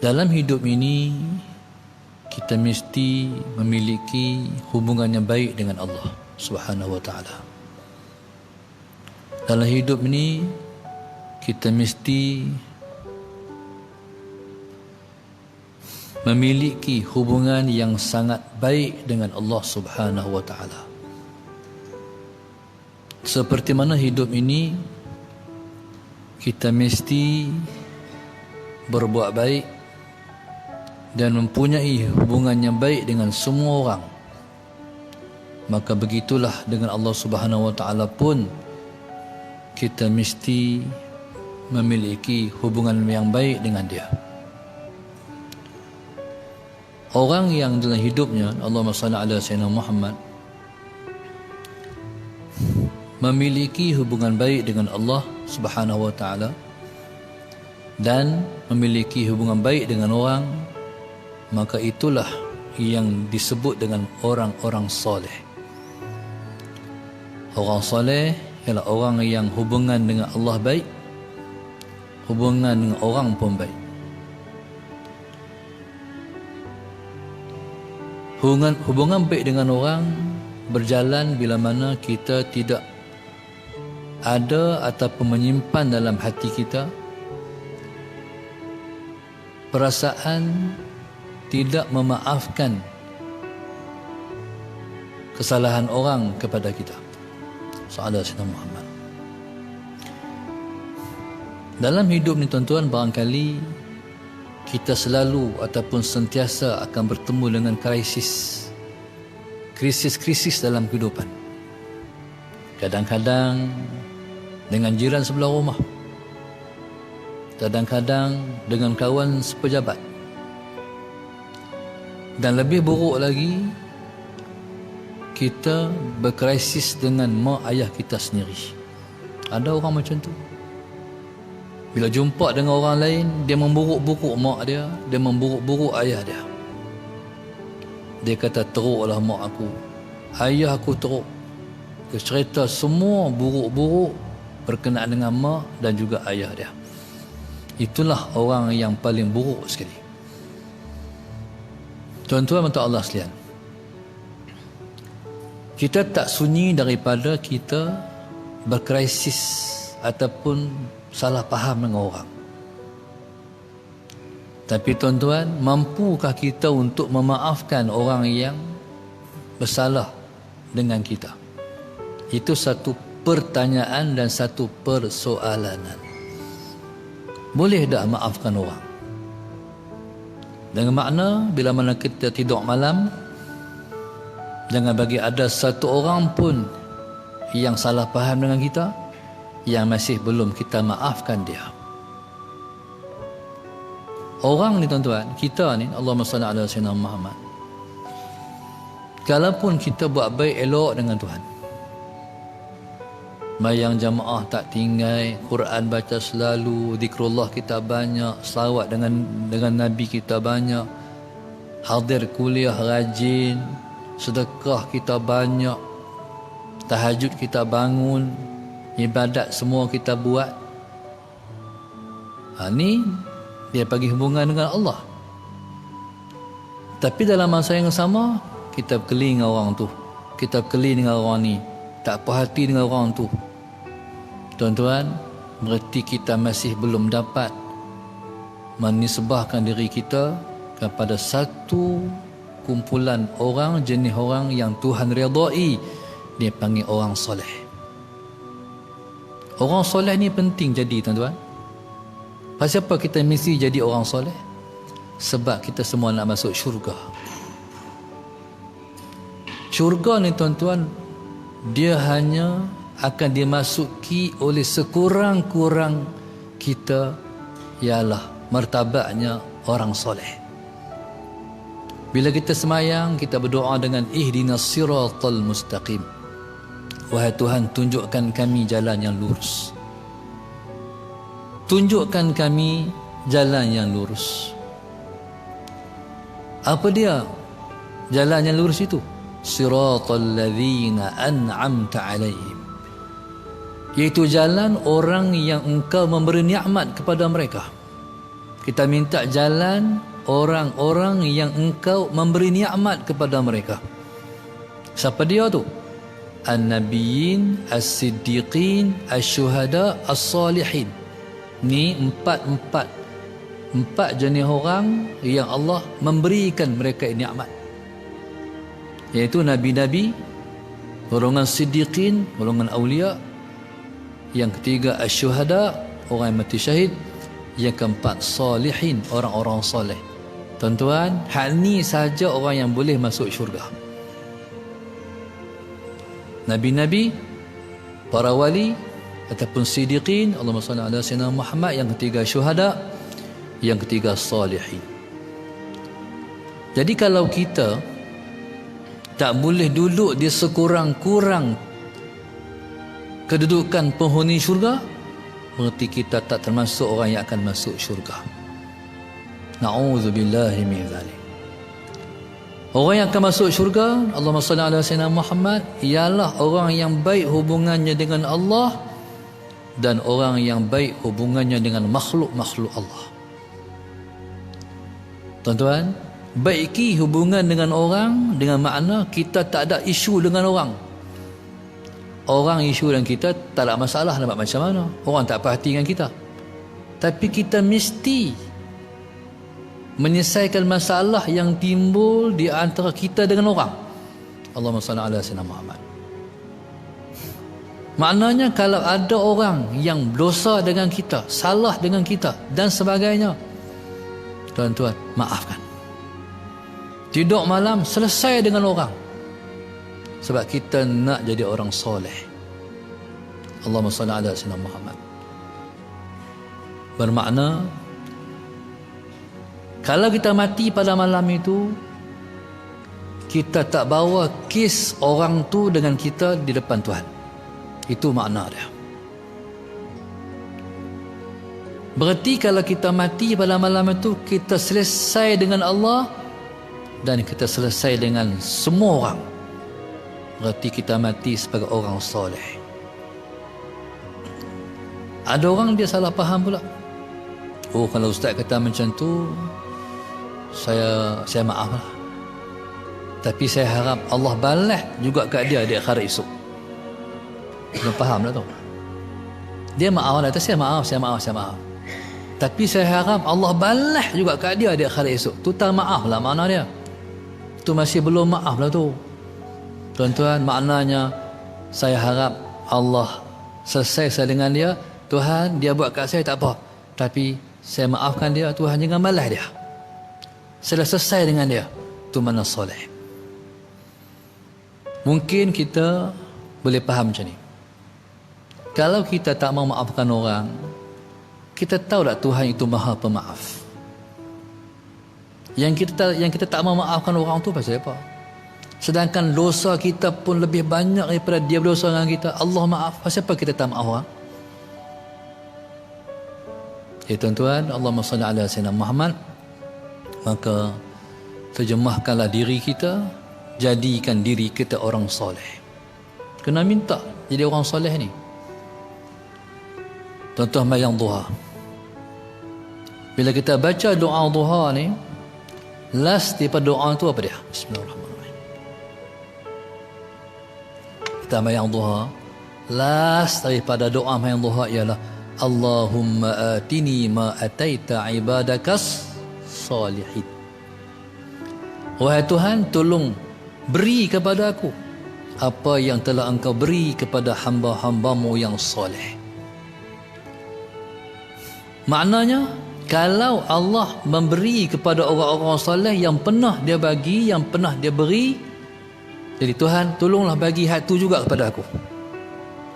Dalam hidup ini kita mesti memiliki hubungan yang baik dengan Allah Subhanahu wa taala. Dalam hidup ini kita mesti memiliki hubungan yang sangat baik dengan Allah Subhanahu wa taala. Seperti mana hidup ini kita mesti berbuat baik dan mempunyai hubungan yang baik dengan semua orang. Maka begitulah dengan Allah Subhanahu wa taala pun kita mesti memiliki hubungan yang baik dengan Dia. Orang yang dalam hidupnya, Allahumma salli ala sayyidina Muhammad, memiliki hubungan baik dengan Allah Subhanahu wa taala dan memiliki hubungan baik dengan orang, maka itulah yang disebut dengan orang-orang soleh. Orang soleh ialah orang yang hubungan dengan Allah baik, hubungan dengan orang pun baik. Hubungan baik dengan orang berjalan bila mana kita tidak ada ataupun menyimpan dalam hati kita perasaan tidak memaafkan kesalahan orang kepada kita. Sallallahu alaihi Muhammad. Dalam hidup ni tuan-tuan, barangkali kita selalu ataupun sentiasa akan bertemu dengan krisis dalam kehidupan. Kadang-kadang dengan jiran sebelah rumah, kadang-kadang dengan kawan sepejabat, dan lebih buruk lagi, kita berkrisis dengan mak ayah kita sendiri. Ada orang macam tu. Bila jumpa dengan orang lain, dia memburuk-buruk mak dia, dia memburuk-buruk ayah dia. Dia kata, teruklah mak aku, ayah aku teruk. Dia cerita semua buruk-buruk berkenaan dengan mak dan juga ayah dia. Itulah orang yang paling buruk sekali. Tuan-tuan dan Allah sekalian, kita tak sunyi daripada kita berkrisis ataupun salah faham dengan orang. Tapi tuan-tuan, mampukah kita untuk memaafkan orang yang bersalah dengan kita? Itu satu pertanyaan dan satu persoalanan. Boleh tak maafkan orang? Dengan makna bila mana kita tidur malam, jangan bagi ada satu orang pun yang salah faham dengan kita yang masih belum kita maafkan dia. Orang ni tuan-tuan, kita ni, Allahumma salli ala sayyidina Muhammad, kalaupun kita buat baik elok dengan Tuhan, mayang jamaah tak tinggal, Quran baca selalu, zikrullah kita banyak, selawat dengan Nabi kita banyak, hadir kuliah rajin, sedekah kita banyak, tahajud kita bangun, ibadat semua kita buat. Ni dia bagi hubungan dengan Allah. Tapi dalam masa yang sama, kita berkeliling dengan orang tu, kita berkeliling dengan orang ni, tak puas hati dengan orang tu. Tuan-tuan, berarti kita masih belum dapat menisbahkan diri kita kepada satu kumpulan orang, jenis orang yang Tuhan redai. Dia panggil orang soleh. Orang soleh ni penting jadi, tuan-tuan. Pasal apa kita mesti jadi orang soleh? Sebab kita semua nak masuk syurga. Syurga ni tuan-tuan, dia hanya akan dimasuki oleh sekurang-kurang kita, ialah martabatnya orang soleh. Bila kita semayang, kita berdoa dengan ihdinas siratal mustaqim. Wahai Tuhan, tunjukkan kami jalan yang lurus. Tunjukkan kami jalan yang lurus. Apa dia jalan yang lurus itu? Siratal ladzina an'amta alaihim, iaitu jalan orang yang engkau memberi nikmat kepada mereka. Kita minta jalan orang-orang yang engkau memberi nikmat kepada mereka. Siapa dia tu? An-Nabiyyin, As-Siddiqin, Asy-Syuhada, As-Salihin. Ni empat jenis orang yang Allah memberikan mereka nikmat, iaitu Nabi-Nabi, golongan Siddiqin, golongan Aulia. Yang ketiga Asy-Syuhada, orang yang mati syahid. Yang keempat Salihin, orang-orang soleh. Tuan-tuan, hal ni sahaja orang yang boleh masuk syurga. Nabi-Nabi, para wali ataupun Siddiqin, Allahumma salli ala sayyidina Muhammad. Yang ketiga Syuhada, yang ketiga Salihin. Jadi kalau kita tak boleh duduk di sekurang-kurang kedudukan penghuni syurga, berarti kita tak termasuk orang yang akan masuk syurga. Na'udzubillahi min dzalik. Orang yang akan masuk syurga, Allahumma salli ala sayyidina Muhammad, ialah orang yang baik hubungannya dengan Allah dan orang yang baik hubungannya dengan makhluk-makhluk Allah. Tuan-tuan, baiki hubungan dengan orang dengan makna kita tak ada isu dengan orang. Orang isu dengan kita tak ada masalah, nak buat macam mana. Orang tak perhati dengan kita. Tapi kita mesti menyelesaikan masalah yang timbul di antara kita dengan orang. Allahumma salli ala sayyidina Muhammad. Maknanya kalau ada orang yang dosa dengan kita, salah dengan kita dan sebagainya, tuan-tuan, maafkan. Tidur malam selesai dengan orang, sebab kita nak jadi orang soleh. Allahumma salli ala sayyidina Muhammad. Bermakna kalau kita mati pada malam itu, kita tak bawa kes orang tu dengan kita di depan Tuhan. Itu makna dia. Berarti kalau kita mati pada malam itu, kita selesai dengan Allah dan kita selesai dengan semua orang. Berarti kita mati sebagai orang soleh. Ada orang dia salah faham pula. Oh, kalau ustaz kata macam tu, saya maaf lah. Tapi saya harap Allah balas juga kat dia di akhirat esok. Dia faham tak tu? Dia maaf lah. Saya maaf. Tapi saya harap Allah balas juga kat dia di akhirat esok. Tu tak maaf lah makna dia. Tu masih belum maaf lah tu. Tuan-tuan, maknanya saya harap Allah selesai saya dengan dia. Tuhan, dia buat kat saya tak apa, tapi saya maafkan dia. Tuhan jangan balas dia. Saya dah selesai dengan dia. Tu mana soleh. Mungkin kita boleh faham macam ni. Kalau kita tak mau maafkan orang, kita tahu tak Tuhan itu maha pemaaf. Yang kita tak mau maafkan orang tu pasal apa? Sedangkan dosa kita pun lebih banyak daripada dia berdosa dengan kita. Allah maaf. Pasal apa kita tak maaf orang? Ya tuan-tuan, Allahumma salli ala sayyidina Muhammad. Maka terjemahkanlah diri kita, jadikan diri kita orang soleh. Kena minta jadi orang soleh ni. Tuan-tuan mayang duha. Bila kita baca doa duha ni, last daripada doa tu apa dia? Bismillahirrahmanirrahim. Kita mayang duha, last daripada doa mayang duha ialah Allahumma atini ma ataita ibadakas salihin. Wahai Tuhan, tolong beri kepada aku apa yang telah engkau beri kepada hamba-hambamu yang soleh. Maknanya, kalau Allah memberi kepada orang-orang soleh yang pernah dia bagi, yang pernah dia beri, jadi Tuhan tolonglah bagi hak tu juga kepada aku.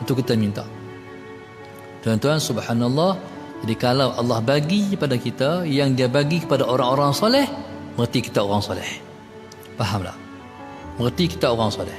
Itu kita minta. Tuan-tuan, subhanallah. Jadi kalau Allah bagi kepada kita yang dia bagi kepada orang-orang soleh, berarti kita orang soleh. Faham tak? Berarti kita orang soleh.